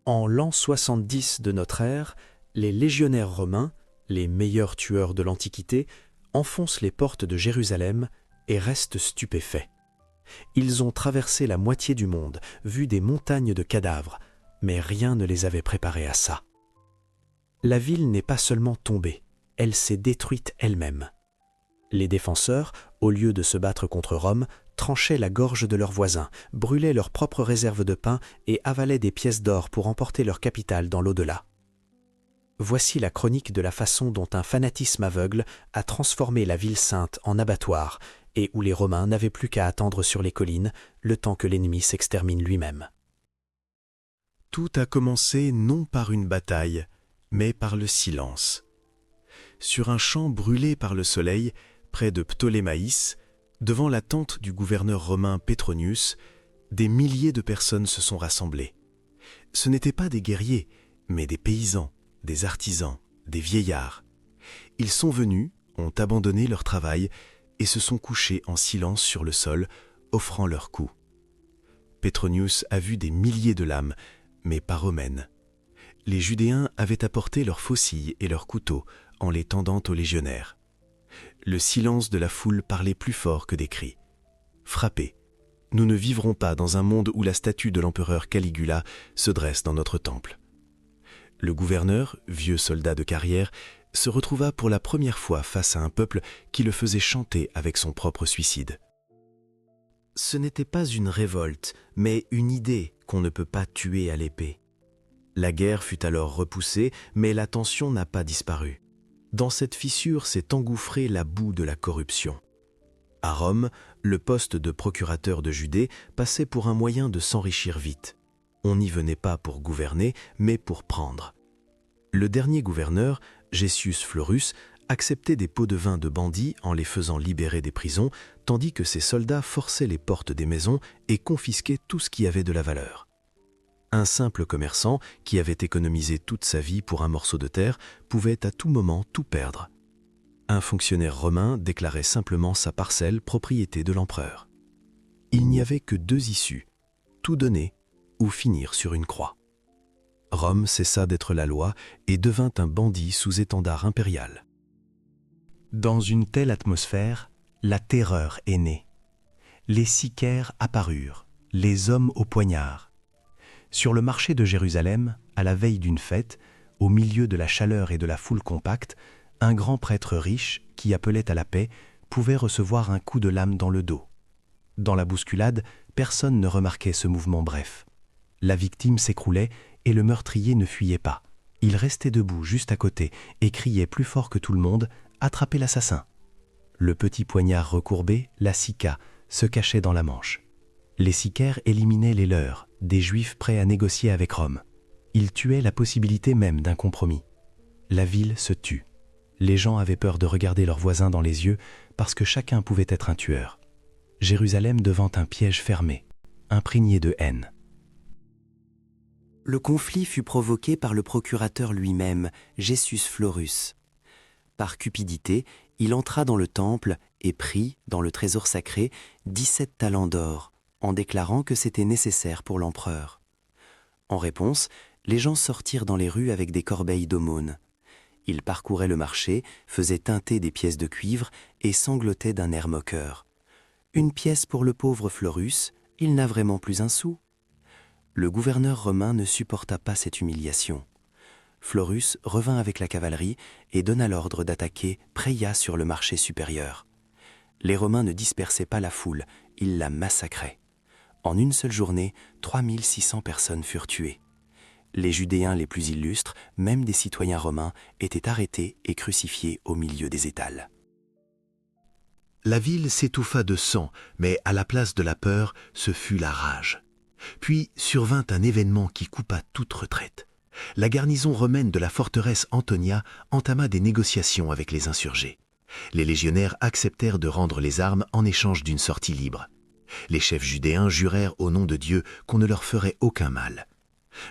En l'an 70 de notre ère, les légionnaires romains, les meilleurs tueurs de l'Antiquité, enfoncent les portes de Jérusalem et restent stupéfaits. Ils ont traversé la moitié du monde, vu des montagnes de cadavres, mais rien ne les avait préparés à ça. La ville n'est pas seulement tombée, elle s'est détruite elle-même. Les défenseurs, au lieu de se battre contre Rome, tranchaient la gorge de leurs voisins, brûlaient leurs propres réserves de pain et avalaient des pièces d'or pour emporter leur capitale dans l'au-delà. Voici la chronique de la façon dont un fanatisme aveugle a transformé la ville sainte en abattoir et où les Romains n'avaient plus qu'à attendre sur les collines le temps que l'ennemi s'extermine lui-même. Tout a commencé non par une bataille, mais par le silence. Sur un champ brûlé par le soleil, près de Ptolémaïs, devant la tente du gouverneur romain Petronius, des milliers de personnes se sont rassemblées. Ce n'étaient pas des guerriers, mais des paysans, des artisans, des vieillards. Ils sont venus, ont abandonné leur travail et se sont couchés en silence sur le sol, offrant leur cou. Petronius a vu des milliers de lames, mais pas romaines. Les Judéens avaient apporté leurs faucilles et leurs couteaux en les tendant aux légionnaires. Le silence de la foule parlait plus fort que des cris. Frappés, nous ne vivrons pas dans un monde où la statue de l'empereur Caligula se dresse dans notre temple. Le gouverneur, vieux soldat de carrière, se retrouva pour la première fois face à un peuple qui le faisait chanter avec son propre suicide. Ce n'était pas une révolte, mais une idée qu'on ne peut pas tuer à l'épée. La guerre fut alors repoussée, mais la tension n'a pas disparu. Dans cette fissure s'est engouffrée la boue de la corruption. À Rome, le poste de procurateur de Judée passait pour un moyen de s'enrichir vite. On n'y venait pas pour gouverner, mais pour prendre. Le dernier gouverneur, Gessius Florus, acceptait des pots de vin de bandits en les faisant libérer des prisons, tandis que ses soldats forçaient les portes des maisons et confisquaient tout ce qui avait de la valeur. Un simple commerçant, qui avait économisé toute sa vie pour un morceau de terre, pouvait à tout moment tout perdre. Un fonctionnaire romain déclarait simplement sa parcelle propriété de l'empereur. Il n'y avait que deux issues, tout donner ou finir sur une croix. Rome cessa d'être la loi et devint un bandit sous étendard impérial. Dans une telle atmosphère, la terreur est née. Les sicaires apparurent, les hommes au poignard. Sur le marché de Jérusalem, à la veille d'une fête, au milieu de la chaleur et de la foule compacte, un grand prêtre riche, qui appelait à la paix, pouvait recevoir un coup de lame dans le dos. Dans la bousculade, personne ne remarquait ce mouvement bref. La victime s'écroulait et le meurtrier ne fuyait pas. Il restait debout juste à côté et criait plus fort que tout le monde « Attrapez l'assassin !» Le petit poignard recourbé, la sicca, se cachait dans la manche. Les sicaires éliminaient les leurs, des Juifs prêts à négocier avec Rome. Ils tuaient la possibilité même d'un compromis. La ville se tut. Les gens avaient peur de regarder leurs voisins dans les yeux parce que chacun pouvait être un tueur. Jérusalem devint un piège fermé, imprégné de haine. Le conflit fut provoqué par le procurateur lui-même, Gessius Florus. Par cupidité, il entra dans le temple et prit, dans le trésor sacré, 17 talents d'or, en déclarant que c'était nécessaire pour l'empereur. En réponse, les gens sortirent dans les rues avec des corbeilles d'aumônes. Ils parcouraient le marché, faisaient teinter des pièces de cuivre et sanglotaient d'un air moqueur. Une pièce pour le pauvre Florus, il n'a vraiment plus un sou. Le gouverneur romain ne supporta pas cette humiliation. Florus revint avec la cavalerie et donna l'ordre d'attaquer Preia sur le marché supérieur. Les Romains ne dispersaient pas la foule, ils la massacraient. En une seule journée, 3600 personnes furent tuées. Les Judéens les plus illustres, même des citoyens romains, étaient arrêtés et crucifiés au milieu des étals. La ville s'étouffa de sang, mais à la place de la peur, ce fut la rage. Puis survint un événement qui coupa toute retraite. La garnison romaine de la forteresse Antonia entama des négociations avec les insurgés. Les légionnaires acceptèrent de rendre les armes en échange d'une sortie libre. Les chefs judéens jurèrent au nom de Dieu qu'on ne leur ferait aucun mal.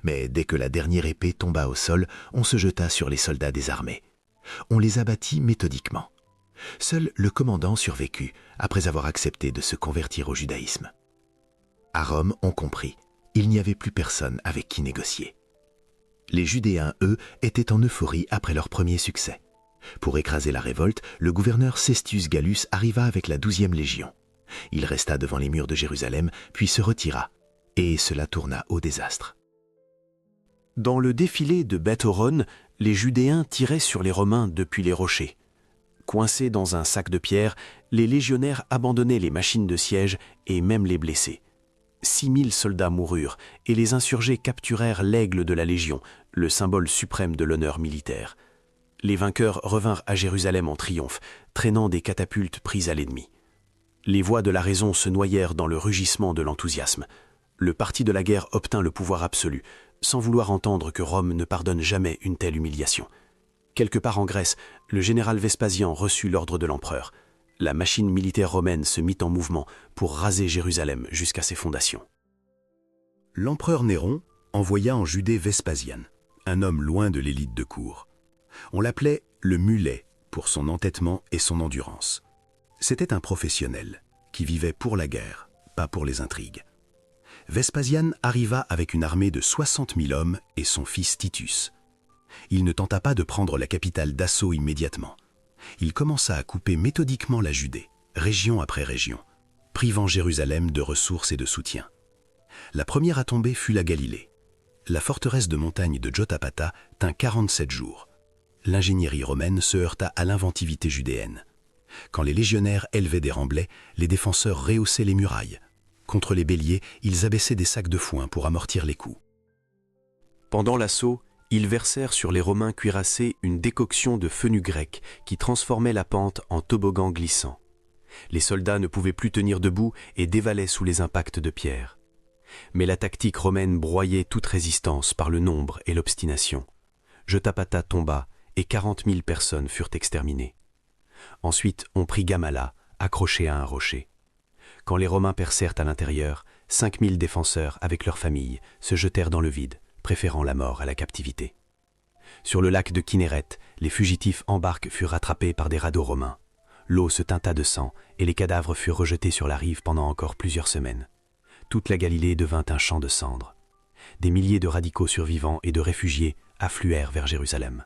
Mais dès que la dernière épée tomba au sol, on se jeta sur les soldats désarmés. On les abattit méthodiquement. Seul le commandant survécut, après avoir accepté de se convertir au judaïsme. À Rome, on comprit, il n'y avait plus personne avec qui négocier. Les Judéens, eux, étaient en euphorie après leur premier succès. Pour écraser la révolte, le gouverneur Cestius Gallus arriva avec la 12e légion. Il resta devant les murs de Jérusalem, puis se retira, et cela tourna au désastre. Dans le défilé de Beth-Horon, les Judéens tiraient sur les Romains depuis les rochers. Coincés dans un sac de pierre, les légionnaires abandonnaient les machines de siège et même les blessés. 6000 soldats moururent et les insurgés capturèrent l'aigle de la Légion, le symbole suprême de l'honneur militaire. Les vainqueurs revinrent à Jérusalem en triomphe, traînant des catapultes prises à l'ennemi. Les voix de la raison se noyèrent dans le rugissement de l'enthousiasme. Le parti de la guerre obtint le pouvoir absolu, sans vouloir entendre que Rome ne pardonne jamais une telle humiliation. Quelque part en Grèce, le général Vespasien reçut l'ordre de l'empereur. La machine militaire romaine se mit en mouvement pour raser Jérusalem jusqu'à ses fondations. L'empereur Néron envoya en Judée Vespasien, un homme loin de l'élite de cour. On l'appelait le mulet pour son entêtement et son endurance. C'était un professionnel qui vivait pour la guerre, pas pour les intrigues. Vespasien arriva avec une armée de 60 000 hommes et son fils Titus. Il ne tenta pas de prendre la capitale d'assaut immédiatement. Il commença à couper méthodiquement la Judée, région après région, privant Jérusalem de ressources et de soutien. La première à tomber fut la Galilée. La forteresse de montagne de Jotapata tint 47 jours. L'ingénierie romaine se heurta à l'inventivité judéenne. Quand les légionnaires élevaient des remblais, les défenseurs rehaussaient les murailles. Contre les béliers, ils abaissaient des sacs de foin pour amortir les coups. Pendant l'assaut, ils versèrent sur les Romains cuirassés une décoction de fenugrec qui transformait la pente en toboggan glissant. Les soldats ne pouvaient plus tenir debout et dévalaient sous les impacts de pierre. Mais la tactique romaine broyait toute résistance par le nombre et l'obstination. Jotapata tomba et 40 000 personnes furent exterminées. Ensuite, on prit Gamala, accroché à un rocher. Quand les Romains percèrent à l'intérieur, 5 000 défenseurs, avec leurs familles, se jetèrent dans le vide, préférant la mort à la captivité. Sur le lac de Kinneret, les fugitifs en barque furent rattrapés par des radeaux romains. L'eau se teinta de sang et les cadavres furent rejetés sur la rive pendant encore plusieurs semaines. Toute la Galilée devint un champ de cendres. Des milliers de radicaux survivants et de réfugiés affluèrent vers Jérusalem.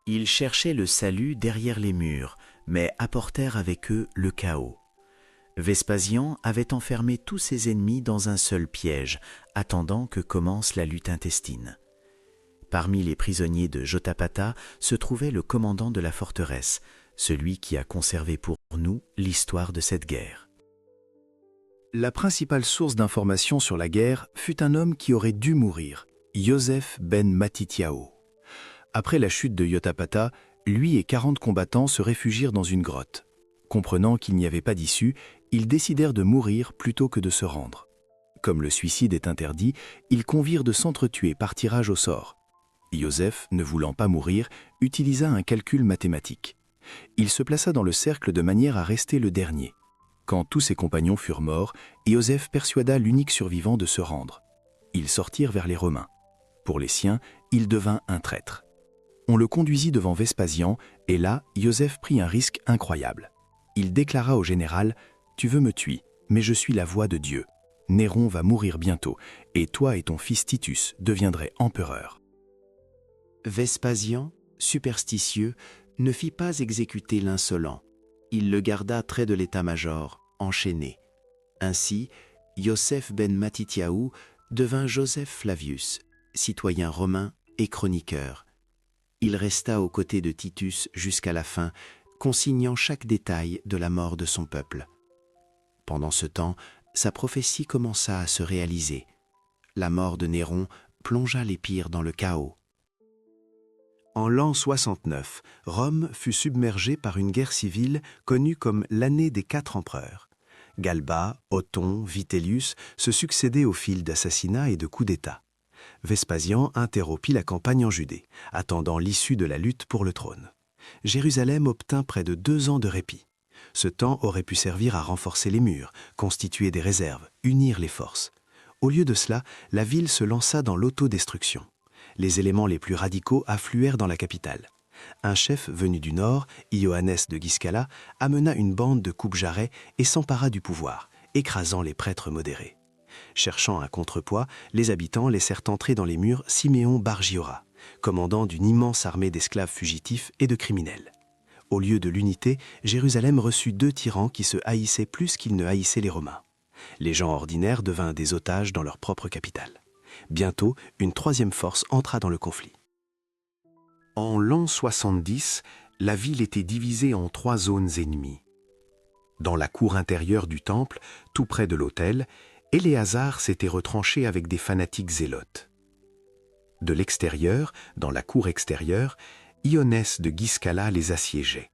Ils cherchaient le salut derrière les murs, mais apportèrent avec eux le chaos. Vespasien avait enfermé tous ses ennemis dans un seul piège, attendant que commence la lutte intestine. Parmi les prisonniers de Jotapata se trouvait le commandant de la forteresse, celui qui a conservé pour nous l'histoire de cette guerre. La principale source d'information sur la guerre fut un homme qui aurait dû mourir, Yoseph ben Matityahu. Après la chute de Jotapata, lui et 40 combattants se réfugièrent dans une grotte. Comprenant qu'il n'y avait pas d'issue, ils décidèrent de mourir plutôt que de se rendre. Comme le suicide est interdit, ils convirent de s'entretuer par tirage au sort. Joseph, ne voulant pas mourir, utilisa un calcul mathématique. Il se plaça dans le cercle de manière à rester le dernier. Quand tous ses compagnons furent morts, Joseph persuada l'unique survivant de se rendre. Ils sortirent vers les Romains. Pour les siens, il devint un traître. On le conduisit devant Vespasien, et là, Joseph prit un risque incroyable. Il déclara au général « Tu veux me tuer, mais je suis la voix de Dieu. Néron va mourir bientôt, et toi et ton fils Titus deviendrez empereurs. » Vespasien, superstitieux, ne fit pas exécuter l'insolent. Il le garda près de l'état-major, enchaîné. Ainsi, Yoseph ben Matityahu devint Joseph Flavius, citoyen romain et chroniqueur. Il resta aux côtés de Titus jusqu'à la fin, consignant chaque détail de la mort de son peuple. Pendant ce temps, sa prophétie commença à se réaliser. La mort de Néron plongea l'Épire dans le chaos. En l'an 69, Rome fut submergée par une guerre civile connue comme l'année des 4 empereurs. Galba, Othon, Vitellius se succédaient au fil d'assassinats et de coups d'État. Vespasien interrompit la campagne en Judée, attendant l'issue de la lutte pour le trône. Jérusalem obtint près de 2 ans de répit. Ce temps aurait pu servir à renforcer les murs, constituer des réserves, unir les forces. Au lieu de cela, la ville se lança dans l'autodestruction. Les éléments les plus radicaux affluèrent dans la capitale. Un chef venu du nord, Ioannes de Giscala, amena une bande de coupe-jarrets et s'empara du pouvoir, écrasant les prêtres modérés. Cherchant un contrepoids, les habitants laissèrent entrer dans les murs Siméon bar Giora, commandant d'une immense armée d'esclaves fugitifs et de criminels. Au lieu de l'unité, Jérusalem reçut 2 tyrans qui se haïssaient plus qu'ils ne haïssaient les Romains. Les gens ordinaires devinrent des otages dans leur propre capitale. Bientôt, une 3e force entra dans le conflit. En l'an 70, la ville était divisée en 3 zones ennemies. Dans la cour intérieure du temple, tout près de l'autel, Éléazar s'était retranché avec des fanatiques zélotes. De l'extérieur, dans la cour extérieure, Ionnès de Giscala les assiégeait,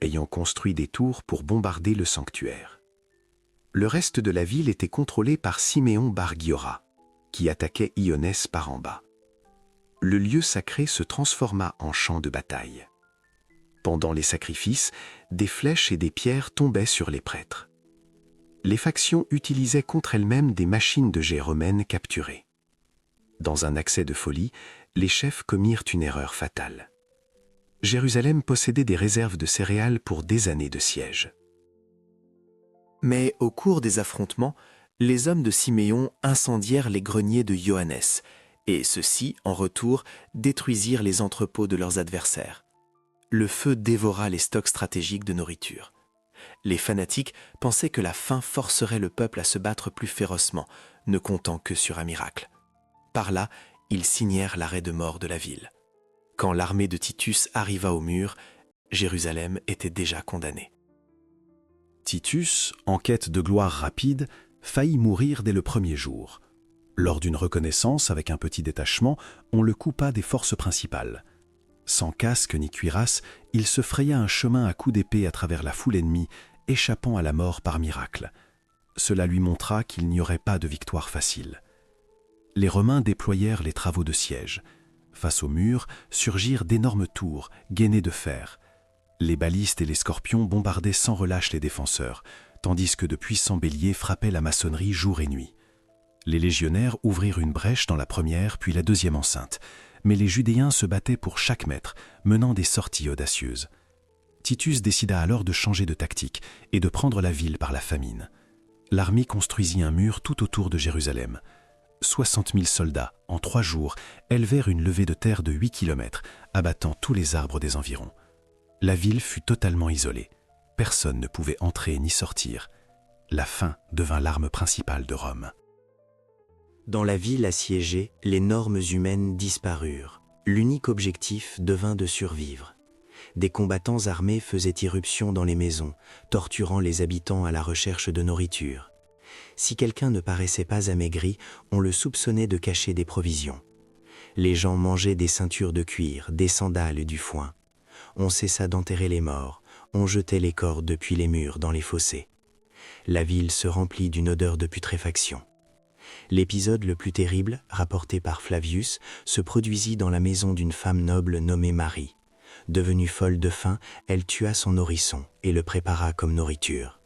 ayant construit des tours pour bombarder le sanctuaire. Le reste de la ville était contrôlé par Siméon bar Giora, qui attaquait Ionnès par en bas. Le lieu sacré se transforma en champ de bataille. Pendant les sacrifices, des flèches et des pierres tombaient sur les prêtres. Les factions utilisaient contre elles-mêmes des machines de jet romaines capturées. Dans un accès de folie, les chefs commirent une erreur fatale. Jérusalem possédait des réserves de céréales pour des années de siège. Mais au cours des affrontements, les hommes de Siméon incendièrent les greniers de Ioannès, et ceux-ci, en retour, détruisirent les entrepôts de leurs adversaires. Le feu dévora les stocks stratégiques de nourriture. Les fanatiques pensaient que la faim forcerait le peuple à se battre plus férocement, ne comptant que sur un miracle. Par là, ils signèrent l'arrêt de mort de la ville. Quand l'armée de Titus arriva au mur, Jérusalem était déjà condamnée. Titus, en quête de gloire rapide, faillit mourir dès le premier jour. Lors d'une reconnaissance avec un petit détachement, on le coupa des forces principales. Sans casque ni cuirasse, il se fraya un chemin à coups d'épée à travers la foule ennemie, échappant à la mort par miracle. Cela lui montra qu'il n'y aurait pas de victoire facile. Les Romains déployèrent les travaux de siège. Face au mur, surgirent d'énormes tours, gainées de fer. Les balistes et les scorpions bombardaient sans relâche les défenseurs, tandis que de puissants béliers frappaient la maçonnerie jour et nuit. Les légionnaires ouvrirent une brèche dans la première puis la deuxième enceinte, mais les Judéens se battaient pour chaque mètre, menant des sorties audacieuses. Titus décida alors de changer de tactique et de prendre la ville par la famine. L'armée construisit un mur tout autour de Jérusalem. 60 000 soldats, en 3 jours, élevèrent une levée de terre de 8 kilomètres, abattant tous les arbres des environs. La ville fut totalement isolée. Personne ne pouvait entrer ni sortir. La faim devint l'arme principale de Rome. Dans la ville assiégée, les normes humaines disparurent. L'unique objectif devint de survivre. Des combattants armés faisaient irruption dans les maisons, torturant les habitants à la recherche de nourriture. Si quelqu'un ne paraissait pas amaigri, on le soupçonnait de cacher des provisions. Les gens mangeaient des ceintures de cuir, des sandales et du foin. On cessa d'enterrer les morts, on jetait les corps depuis les murs dans les fossés. La ville se remplit d'une odeur de putréfaction. L'épisode le plus terrible, rapporté par Flavius, se produisit dans la maison d'une femme noble nommée Marie. Devenue folle de faim, elle tua son nourrisson et le prépara comme nourriture.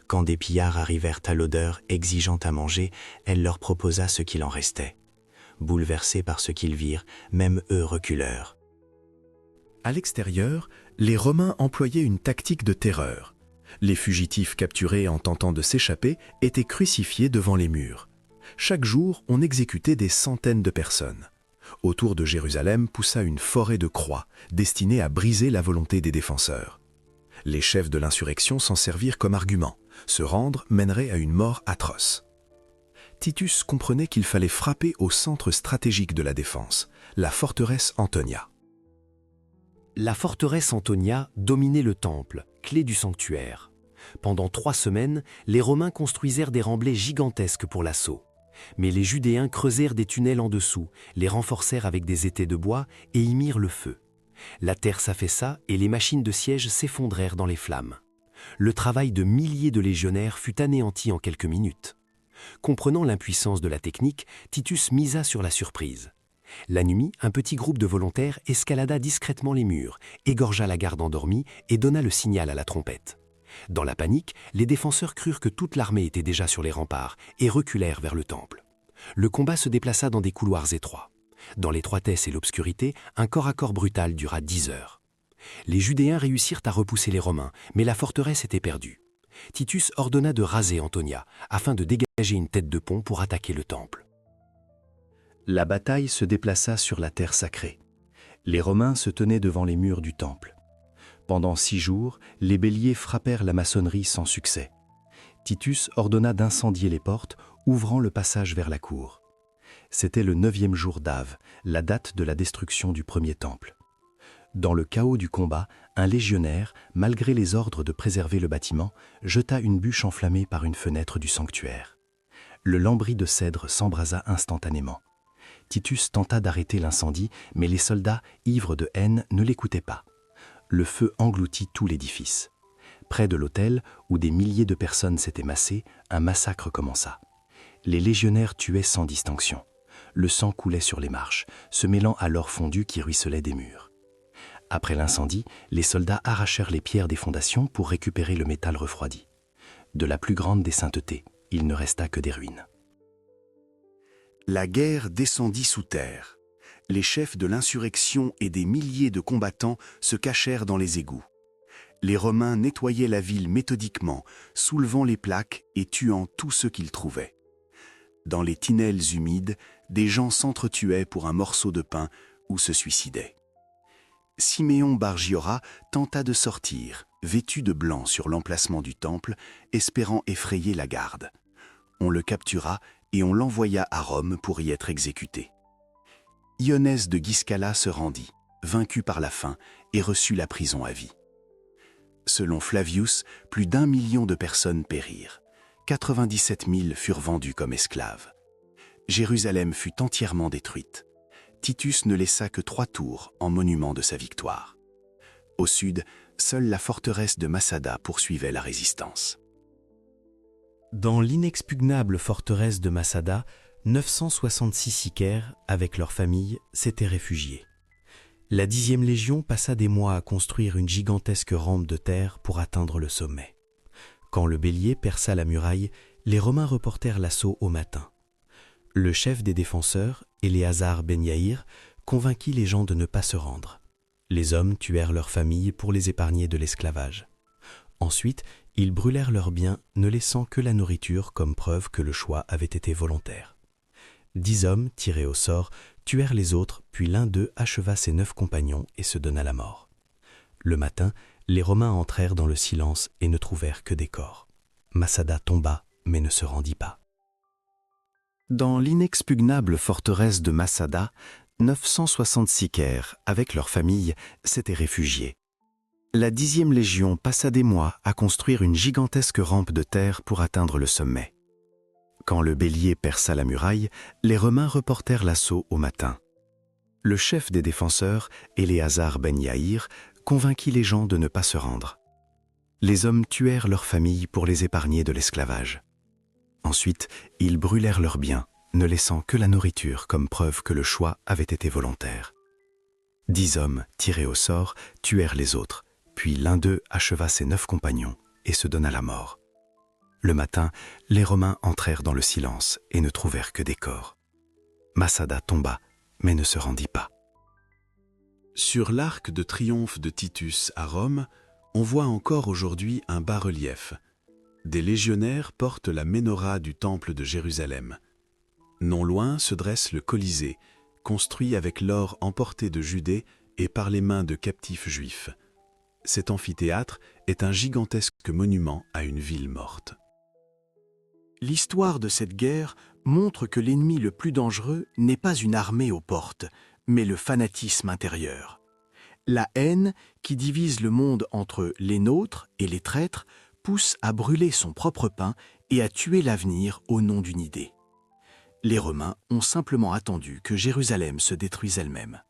Quand des pillards arrivèrent à l'odeur, exigeant à manger, elle leur proposa ce qu'il en restait. Bouleversés par ce qu'ils virent, même eux reculèrent. À l'extérieur, les Romains employaient une tactique de terreur. Les fugitifs capturés en tentant de s'échapper étaient crucifiés devant les murs. Chaque jour, on exécutait des centaines de personnes. Autour de Jérusalem poussa une forêt de croix, destinée à briser la volonté des défenseurs. Les chefs de l'insurrection s'en servirent comme argument. Se rendre mènerait à une mort atroce. Titus comprenait qu'il fallait frapper au centre stratégique de la défense, la forteresse Antonia. La forteresse Antonia dominait le temple, clé du sanctuaire. Pendant 3 semaines, les Romains construisèrent des remblais gigantesques pour l'assaut. Mais les Judéens creusèrent des tunnels en dessous, les renforcèrent avec des étais de bois et y mirent le feu. La terre s'affaissa et les machines de siège s'effondrèrent dans les flammes. Le travail de milliers de légionnaires fut anéanti en quelques minutes. Comprenant l'impuissance de la technique, Titus misa sur la surprise. La nuit, un petit groupe de volontaires escalada discrètement les murs, égorgea la garde endormie et donna le signal à la trompette. Dans la panique, les défenseurs crurent que toute l'armée était déjà sur les remparts et reculèrent vers le temple. Le combat se déplaça dans des couloirs étroits. Dans l'étroitesse et l'obscurité, un corps à corps brutal dura 10 heures. Les Judéens réussirent à repousser les Romains, mais la forteresse était perdue. Titus ordonna de raser Antonia afin de dégager une tête de pont pour attaquer le temple. La bataille se déplaça sur la terre sacrée. Les Romains se tenaient devant les murs du temple. Pendant 6 jours, les béliers frappèrent la maçonnerie sans succès. Titus ordonna d'incendier les portes, ouvrant le passage vers la cour. C'était le 9e jour d'Ave, la date de la destruction du premier temple. Dans le chaos du combat, un légionnaire, malgré les ordres de préserver le bâtiment, jeta une bûche enflammée par une fenêtre du sanctuaire. Le lambris de cèdre s'embrasa instantanément. Titus tenta d'arrêter l'incendie, mais les soldats, ivres de haine, ne l'écoutaient pas. Le feu engloutit tout l'édifice. Près de l'autel, où des milliers de personnes s'étaient massées, un massacre commença. Les légionnaires tuaient sans distinction. Le sang coulait sur les marches, se mêlant à l'or fondu qui ruisselait des murs. Après l'incendie, les soldats arrachèrent les pierres des fondations pour récupérer le métal refroidi. De la plus grande des saintetés, il ne resta que des ruines. La guerre descendit sous terre. Les chefs de l'insurrection et des milliers de combattants se cachèrent dans les égouts. Les Romains nettoyaient la ville méthodiquement, soulevant les plaques et tuant tous ceux qu'ils trouvaient. Dans les tinelles humides, des gens s'entretuaient pour un morceau de pain ou se suicidaient. Siméon Bar Giora tenta de sortir, vêtu de blanc sur l'emplacement du temple, espérant effrayer la garde. On le captura et on l'envoya à Rome pour y être exécuté. Ionnès de Giscala se rendit, vaincu par la faim, et reçut la prison à vie. Selon Flavius, plus d'1 million de personnes périrent. 97 000 furent vendus comme esclaves. Jérusalem fut entièrement détruite. Titus ne laissa que 3 tours en monument de sa victoire. Au sud, seule la forteresse de Massada poursuivait la résistance. Dans l'inexpugnable forteresse de Massada, 966 sicaires, avec leurs familles, s'étaient réfugiés. La 10e légion passa des mois à construire une gigantesque rampe de terre pour atteindre le sommet. Quand le bélier perça la muraille, les Romains reportèrent l'assaut au matin. Le chef des défenseurs, Éléazar ben Yaïr, convainquit les gens de ne pas se rendre. Les hommes tuèrent leurs familles pour les épargner de l'esclavage. Ensuite, ils brûlèrent leurs biens, ne laissant que la nourriture comme preuve que le choix avait été volontaire. 10 hommes, tirés au sort, tuèrent les autres, puis l'un d'eux acheva ses 9 compagnons et se donna la mort. Le matin, les Romains entrèrent dans le silence et ne trouvèrent que des corps. Massada tomba, mais ne se rendit pas. Dans l'inexpugnable forteresse de Massada, 960 sicaires, avec leurs familles, s'étaient réfugiés. La 10e légion passa des mois à construire une gigantesque rampe de terre pour atteindre le sommet. Quand le bélier perça la muraille, les Romains reportèrent l'assaut au matin. Le chef des défenseurs, Éléazar ben Yaïr, convainquit les gens de ne pas se rendre. Les hommes tuèrent leurs familles pour les épargner de l'esclavage. Ensuite, ils brûlèrent leurs biens, ne laissant que la nourriture comme preuve que le choix avait été volontaire. 10 hommes, tirés au sort, tuèrent les autres, puis l'un d'eux acheva ses 9 compagnons et se donna la mort. Le matin, les Romains entrèrent dans le silence et ne trouvèrent que des corps. Massada tomba, mais ne se rendit pas. Sur l'arc de triomphe de Titus à Rome, on voit encore aujourd'hui un bas-relief. Des légionnaires portent la menorah du temple de Jérusalem. Non loin se dresse le Colisée, construit avec l'or emporté de Judée et par les mains de captifs juifs. Cet amphithéâtre est un gigantesque monument à une ville morte. L'histoire de cette guerre montre que l'ennemi le plus dangereux n'est pas une armée aux portes, mais le fanatisme intérieur. La haine qui divise le monde entre les nôtres et les traîtres pousse à brûler son propre pain et à tuer l'avenir au nom d'une idée. Les Romains ont simplement attendu que Jérusalem se détruise elle-même.